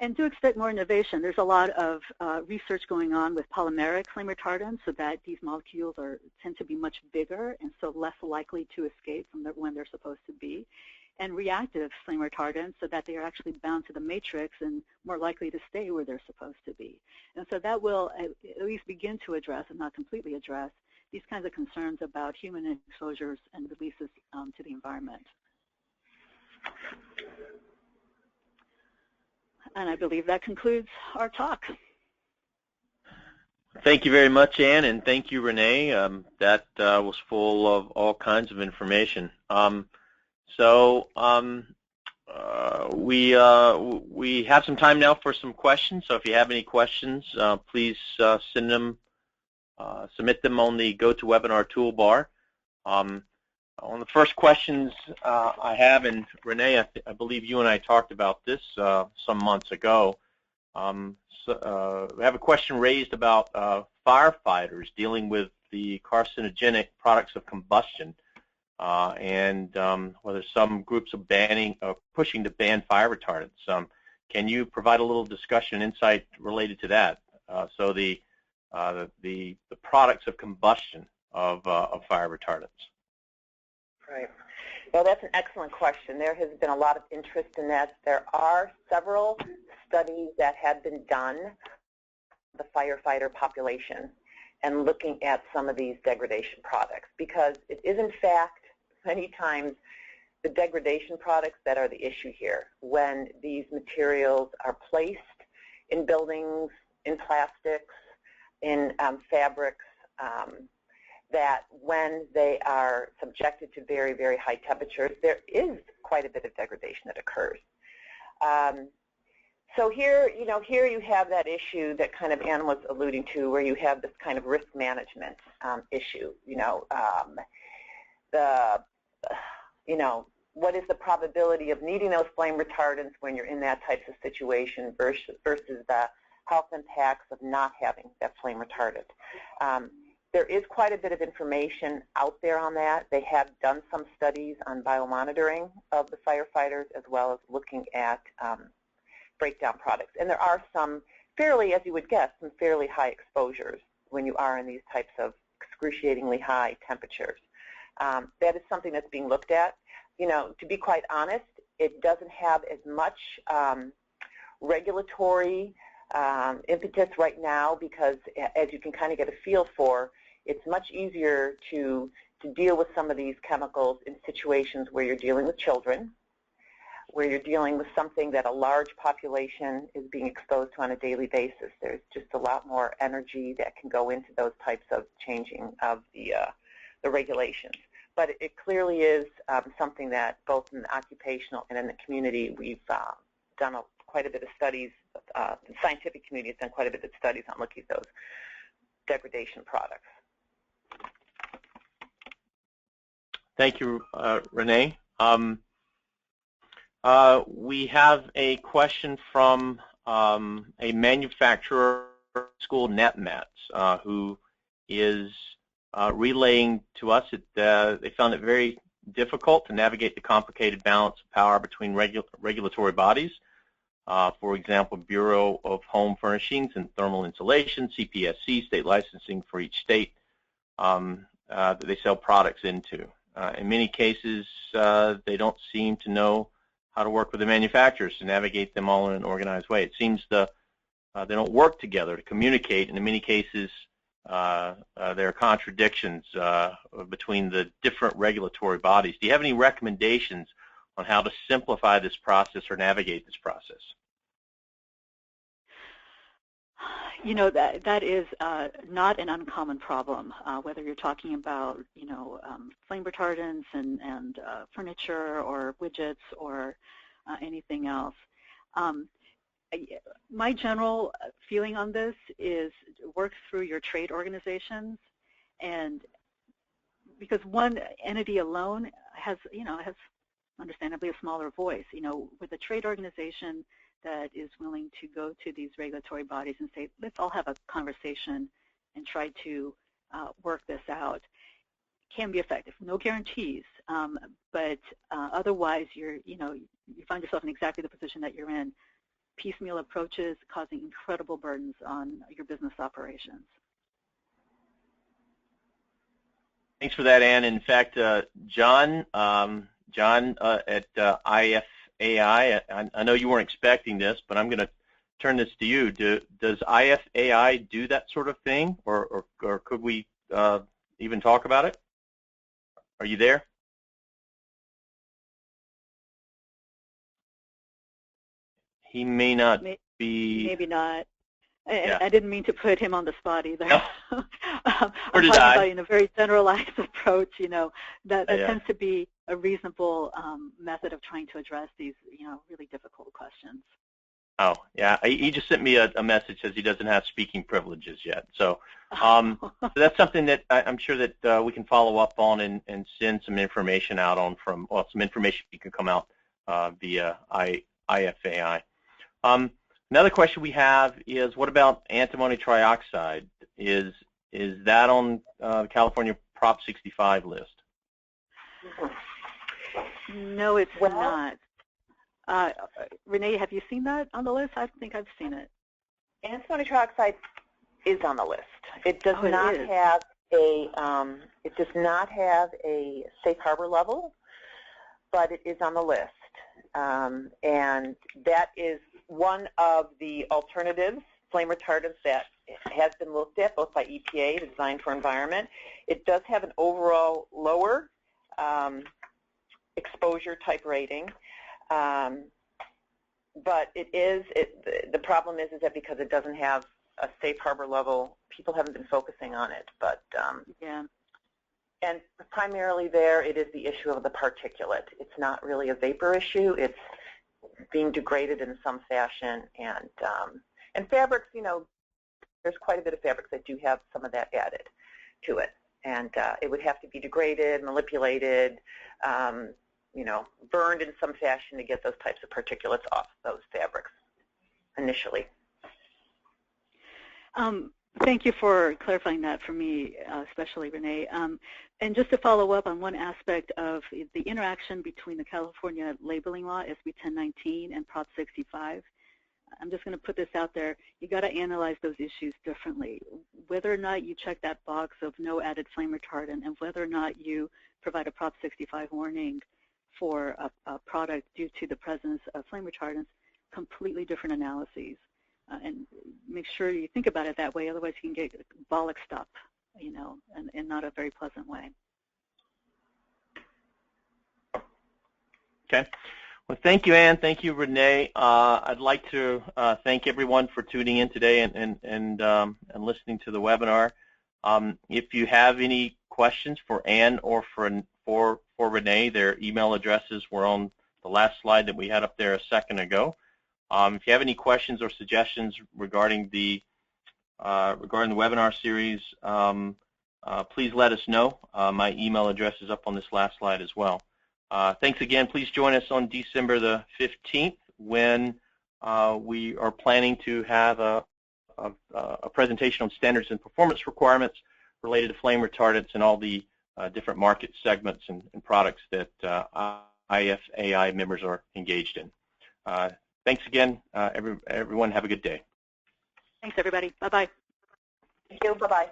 And do expect more innovation. There's a lot of research going on with polymeric flame retardants, so that these molecules tend to be much bigger and so less likely to escape from when they're supposed to be. And reactive flame retardants, so that they are actually bound to the matrix and more likely to stay where they're supposed to be. And so that will at least begin to address, and not completely address, these kinds of concerns about human exposures and releases to the environment. And I believe that concludes our talk. Thank you very much, Ann, and thank you, Renee. That was full of all kinds of information. We have some time now for some questions. So if you have any questions, please submit them on the GoToWebinar toolbar. On the first questions I have, and Renee, I believe you and I talked about this some months ago. We have a question raised about firefighters dealing with the carcinogenic products of combustion, and whether some groups are pushing to ban fire retardants. Can you provide a little discussion, insight related to that? So the products of combustion of fire retardants. Right. Well, that's an excellent question. There has been a lot of interest in that. There are several studies that have been done on the firefighter population and looking at some of these degradation products, because it is, in fact, many times the degradation products that are the issue here. When these materials are placed in buildings, in plastics, in fabrics, that when they are subjected to very, very high temperatures, there is quite a bit of degradation that occurs. So here you have that issue that kind of Ann was alluding to, where you have this kind of risk management issue. What is the probability of needing those flame retardants when you're in that type of situation versus the health impacts of not having that flame retardant? There is quite a bit of information out there on that. They have done some studies on biomonitoring of the firefighters, as well as looking at breakdown products. And there are some fairly, as you would guess, some fairly high exposures when you are in these types of excruciatingly high temperatures. That is something that's being looked at. To be quite honest, it doesn't have as much regulatory impetus right now, because as you can kind of get a feel for, it's much easier to deal with some of these chemicals in situations where you're dealing with children, where you're dealing with something that a large population is being exposed to on a daily basis. There's just a lot more energy that can go into those types of changing of the regulations. But it clearly is something that both in the occupational and in the community, we've done quite a bit of studies. The scientific community has done quite a bit of studies on looking at those degradation products. Thank you, Renee. We have a question from a manufacturer, School NetMats, who is relaying to us that they found it very difficult to navigate the complicated balance of power between regulatory bodies. For example, Bureau of Home Furnishings and Thermal Insulation, CPSC, state licensing for each state that they sell products into. In many cases, they don't seem to know how to work with the manufacturers to navigate them all in an organized way. It seems they don't work together to communicate, and in many cases there are contradictions between the different regulatory bodies. Do you have any recommendations on how to simplify this process or navigate this process? You know, that is not an uncommon problem, whether you're talking about, you know, flame retardants and furniture or widgets or anything else. My general feeling on this is work through your trade organizations, and because one entity alone has, you know, has understandably a smaller voice. You know, with a trade organization that is willing to go to these regulatory bodies and say, let's all have a conversation and try to work this out, can be effective. No guarantees, but otherwise you find yourself in exactly the position that you're in. Piecemeal approaches causing incredible burdens on your business operations. Thanks for that, Ann. In fact, John at IFAI, I know you weren't expecting this, but I'm going to turn this to you. Does IFAI do that sort of thing, or could we even talk about it? Are you there? He may not be. Maybe not. Yeah. I didn't mean to put him on the spot either. No. I'm Or did talking I? about in a very generalized approach. You know, that Yeah. tends to be a reasonable method of trying to address these, you know, really difficult questions. Oh, yeah. He just sent me a message that says he doesn't have speaking privileges yet. So so that's something that I'm sure that we can follow up on and send some information out on from, well, some information can come out via IFAI. Another question we have is, what about antimony trioxide? Is that on the California Prop 65 list? No, it's not. Renee, have you seen that on the list? I think I've seen it. Antimony trioxide is on the list. It does It not is. have a safe harbor level, but it is on the list. And that is one of the alternatives, flame retardants, that has been looked at both by EPA, the Design for Environment. It does have an overall lower exposure type rating, but the problem is that because it doesn't have a safe harbor level, people haven't been focusing on it. But yeah. And primarily there, it is the issue of the particulate. It's not really a vapor issue. It's being degraded in some fashion. And fabrics, you know, there's quite a bit of fabrics that do have some of that added to it. And it would have to be degraded, manipulated, you know, burned in some fashion to get those types of particulates off those fabrics initially. Thank you for clarifying that for me, especially Renee. And just to follow up on one aspect of the interaction between the California labeling law, SB 1019, and Prop 65, I'm just going to put this out there. You got to analyze those issues differently. Whether or not you check that box of no added flame retardant, and whether or not you provide a Prop 65 warning for a product due to the presence of flame retardants, completely different analyses. And make sure you think about it that way, otherwise you can get bollocksed up, you know, in not a very pleasant way. Okay. Well, thank you, Ann. Thank you, Renee. I'd like to thank everyone for tuning in today and listening to the webinar. If you have any questions for Ann or for Renee, their email addresses were on the last slide that we had up there a second ago. If you have any questions or suggestions regarding the webinar series, please let us know. My email address is up on this last slide as well. Thanks again. Please join us on December the 15th when we are planning to have a presentation on standards and performance requirements related to flame retardants and all the different market segments and products that IFAI members are engaged in. Thanks again, everyone. Have a good day. Thanks, everybody. Bye-bye. Thank you. Bye-bye.